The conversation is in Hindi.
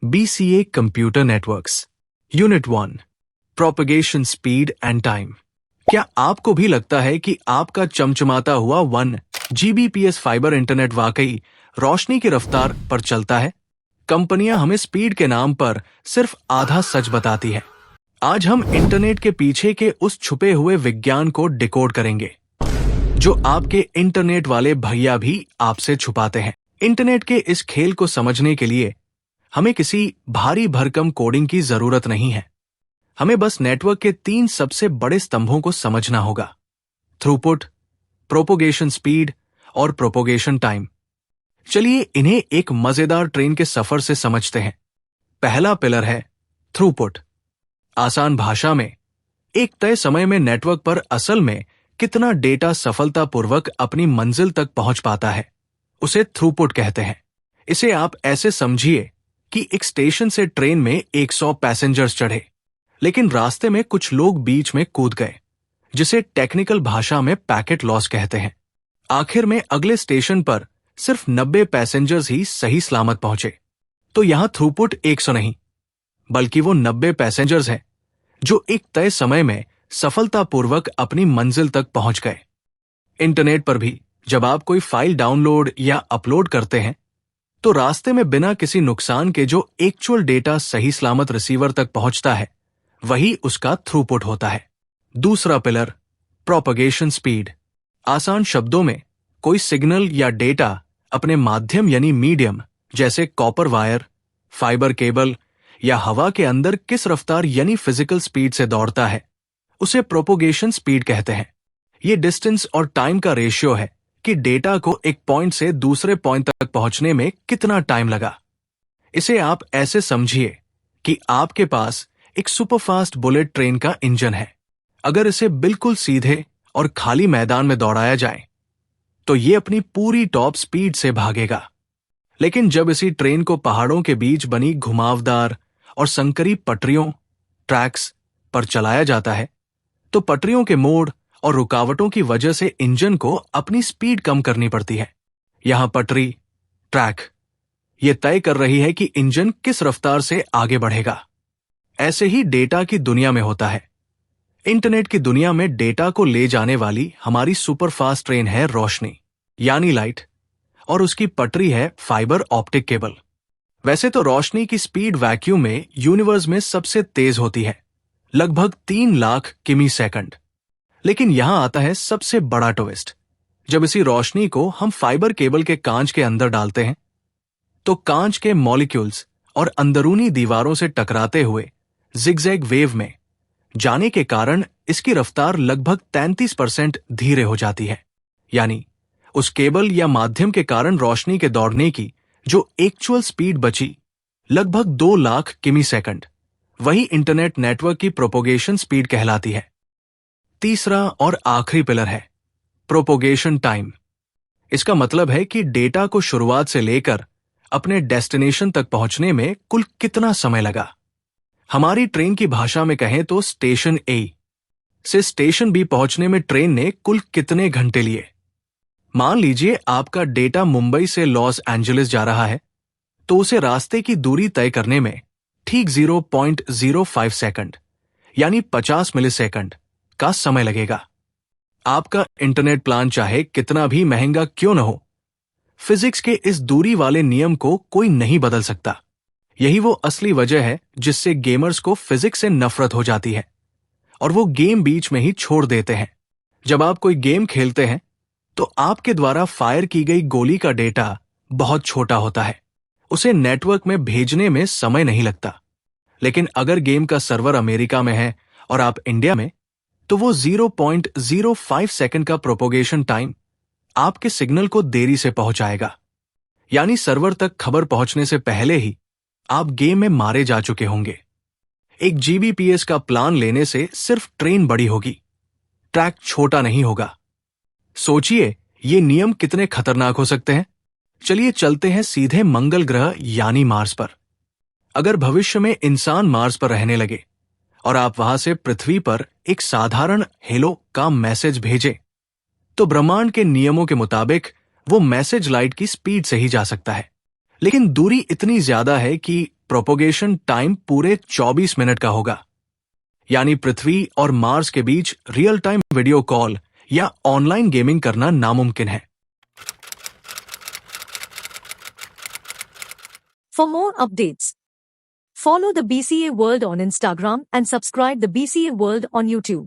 BCA computer networks unit 1 propagation speed and time. क्या आपको भी लगता है कि आपका चमचमाता हुआ 1 Gbps फाइबर इंटरनेट वाकई रोशनी की रफ्तार पर चलता है? कंपनियां हमें स्पीड के नाम पर सिर्फ आधा सच बताती है। आज हम इंटरनेट के पीछे के उस छुपे हुए विज्ञान को डिकोड करेंगे जो आपके इंटरनेट वाले भैया भी आपसे छुपाते हैं। इंटरनेट के इस खेल को समझने के लिए हमें किसी भारी भरकम कोडिंग की जरूरत नहीं है। हमें बस नेटवर्क के 3 सबसे बड़े स्तंभों को समझना होगा: थ्रूपुट, प्रोपोगेशन स्पीड और प्रोपोगेशन टाइम। चलिए इन्हें एक मजेदार ट्रेन के सफर से समझते हैं। पहला पिलर है थ्रूपुट। आसान भाषा में, एक तय समय में नेटवर्क पर असल में कितना डेटा सफलतापूर्वक अपनी मंजिल तक पहुंच पाता है, उसे थ्रूपुट कहते हैं। इसे आप ऐसे समझिए कि एक स्टेशन से ट्रेन में 100 पैसेंजर्स चढ़े, लेकिन रास्ते में कुछ लोग बीच में कूद गए, जिसे टेक्निकल भाषा में पैकेट लॉस कहते हैं। आखिर में अगले स्टेशन पर सिर्फ 90 पैसेंजर्स ही सही सलामत पहुंचे। तो यहां थ्रूपुट 100 नहीं, बल्कि वो 90 पैसेंजर्स हैं जो एक तय समय में सफलतापूर्वक अपनी मंजिल तक पहुंच गए। इंटरनेट पर भी जब आप कोई फाइल डाउनलोड या अपलोड करते हैं, तो रास्ते में बिना किसी नुकसान के जो एक्चुअल डेटा सही सलामत रिसीवर तक पहुंचता है, वही उसका थ्रूपुट होता है। दूसरा पिलर प्रोपगेशन स्पीड। आसान शब्दों में, कोई सिग्नल या डेटा अपने माध्यम यानी मीडियम जैसे कॉपर वायर, फाइबर केबल या हवा के अंदर किस रफ्तार यानी फिजिकल स्पीड से दौड़ता है, उसे प्रोपोगेशन स्पीड कहते हैं। ये डिस्टेंस और टाइम का रेशियो है कि डेटा को एक पॉइंट से दूसरे पॉइंट तक पहुंचने में कितना टाइम लगा। इसे आप ऐसे समझिए कि आपके पास एक सुपरफास्ट बुलेट ट्रेन का इंजन है। अगर इसे बिल्कुल सीधे और खाली मैदान में दौड़ाया जाए, तो ये अपनी पूरी टॉप स्पीड से भागेगा। लेकिन जब इसी ट्रेन को पहाड़ों के बीच बनी घुमावदार और संकरी पटरियों ट्रैक्स पर चलाया जाता है, तो पटरियों के मोड़ और रुकावटों की वजह से इंजन को अपनी स्पीड कम करनी पड़ती है। यहां पटरी, ट्रैक ये तय कर रही है कि इंजन किस रफ्तार से आगे बढ़ेगा। ऐसे ही डेटा की दुनिया में होता है। इंटरनेट की दुनिया में डेटा को ले जाने वाली हमारी सुपरफास्ट ट्रेन है रोशनी यानी लाइट, और उसकी पटरी है फाइबर ऑप्टिक केबल। वैसे तो रोशनी की स्पीड वैक्यूम में यूनिवर्स में सबसे तेज होती है, लगभग 3 लाख किमी सेकंड। लेकिन यहां आता है सबसे बड़ा ट्विस्ट। जब इसी रोशनी को हम फाइबर केबल के कांच के अंदर डालते हैं, तो कांच के मॉलिक्यूल्स और अंदरूनी दीवारों से टकराते हुए जिगजैग वेव में जाने के कारण इसकी रफ्तार लगभग 33% धीरे हो जाती है। यानी उस केबल या माध्यम के कारण रोशनी के दौड़ने की जो एक्चुअल स्पीड बची, लगभग 2 लाख किमी सेकंड, वही इंटरनेट नेटवर्क की प्रोपोगेशन स्पीड कहलाती है। तीसरा और आखिरी पिलर है प्रोपोगेशन टाइम। इसका मतलब है कि डेटा को शुरुआत से लेकर अपने डेस्टिनेशन तक पहुंचने में कुल कितना समय लगा। हमारी ट्रेन की भाषा में कहें तो स्टेशन ए से स्टेशन बी पहुंचने में ट्रेन ने कुल कितने घंटे लिए। मान लीजिए आपका डेटा मुंबई से लॉस एंजलिस जा रहा है, तो उसे रास्ते की दूरी तय करने में ठीक 0.05 सेकंड यानी 50 मिलीसेकंड का समय लगेगा। आपका इंटरनेट प्लान चाहे कितना भी महंगा क्यों न हो, फिजिक्स के इस दूरी वाले नियम को कोई नहीं बदल सकता। यही वो असली वजह है जिससे गेमर्स को फिजिक्स से नफरत हो जाती है और वो गेम बीच में ही छोड़ देते हैं। जब आप कोई गेम खेलते हैं, तो आपके द्वारा फायर की गई गोली का डेटा बहुत छोटा होता है, उसे नेटवर्क में भेजने में समय नहीं लगता। लेकिन अगर गेम का सर्वर अमेरिका में है और आप इंडिया में, तो वो 0.05 सेकंड का प्रोपोगेशन टाइम आपके सिग्नल को देरी से पहुंचाएगा। यानी सर्वर तक खबर पहुंचने से पहले ही आप गेम में मारे जा चुके होंगे। एक जीबीपीएस का प्लान लेने से सिर्फ ट्रेन बड़ी होगी, ट्रैक छोटा नहीं होगा। सोचिए ये नियम कितने खतरनाक हो सकते हैं। चलिए चलते हैं सीधे मंगल ग्रह यानी मार्स पर। अगर भविष्य में इंसान मार्स पर रहने लगे और आप वहां से पृथ्वी पर एक साधारण हेलो का मैसेज भेजें, तो ब्रह्मांड के नियमों के मुताबिक वो मैसेज लाइट की स्पीड से ही जा सकता है। लेकिन दूरी इतनी ज्यादा है कि प्रोपोगेशन टाइम पूरे 24 मिनट का होगा। यानी पृथ्वी और मार्स के बीच रियल टाइम वीडियो कॉल या ऑनलाइन गेमिंग करना नामुमकिन है। For more updates, follow the BCA World on Instagram and subscribe the BCA World on YouTube.